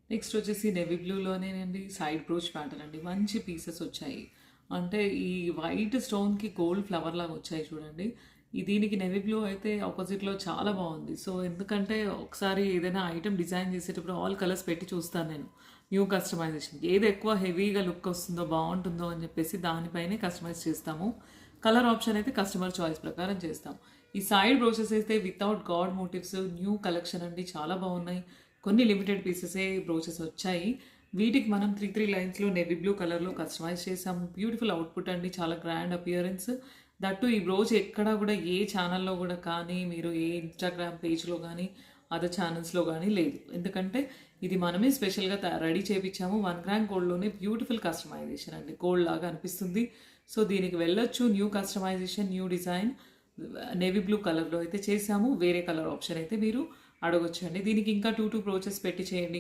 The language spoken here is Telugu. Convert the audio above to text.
నెక్స్ట్ వచ్చేసి నెవీ బ్లూలోనేనండి సైడ్ బ్రోచ్ ప్యాటర్న్ అండి. మంచి పీసెస్ వచ్చాయి. అంటే ఈ వైట్ స్టోన్‌కి గోల్డ్ ఫ్లవర్ లాగా వచ్చాయి చూడండి. దీనికి నెవీ బ్లూ అయితే ఆపోజిట్‌లో చాలా బాగుంది. సో, ఎందుకంటే ఒకసారి ఏదైనా ఐటెమ్ డిజైన్ చేసేటప్పుడు ఆల్ కలర్స్ పెట్టి చూస్తాను నేను. న్యూ కస్టమైజేషన్ ఏది ఎక్కువ హెవీగా లుక్ వస్తుందో బాగుంటుందో అని చెప్పేసి దానిపైనే కస్టమైజ్ చేస్తాము. కలర్ ఆప్షన్ అయితే కస్టమర్ చాయిస్ ప్రకారం చేస్తాం. ఈ సైడ్ బ్రోచెస్ అయితే without god motives new collection అండి. చాలా బాగున్నాయి. కొన్ని లిమిటెడ్ పీసెసే బ్రోచెస్ వచ్చాయి. వీటికి మనం 3 లైన్స్‌లో నేవీ బ్లూ కలర్‌లో కస్టమైజ్ చేసాము. బ్యూటిఫుల్ అవుట్‌పుట్ అండి. చాలా గ్రాండ్ అపియరెన్స్. దట్టు ఈ బ్రోచ్ ఎక్కడా కూడా ఏ ఛానల్‌లో కూడా కానీ, మీరు ఏ ఇన్‌స్టాగ్రామ్ పేజ్‌లో కానీ, అదర్ ఛానల్స్‌లో కానీ లేదు. ఎందుకంటే ఇది మనమే స్పెషల్‌గా రెడీ చేపిచ్చాము. 1 గ్రామ్ గోల్డ్‌లోనే బ్యూటిఫుల్ కస్టమైజేషన్ అండి. గోల్డ్ లాగా అనిపిస్తుంది. సో, దీనికి వెళ్ళొచ్చు. New customization, new design navy blue కలర్‌లో అయితే చేసాము. వేరే కలర్ ఆప్షన్ అయితే మీరు అడగొచ్చండి. దీనికి ఇంకా 2 బ్రోచెస్ పెట్టి చేయండి.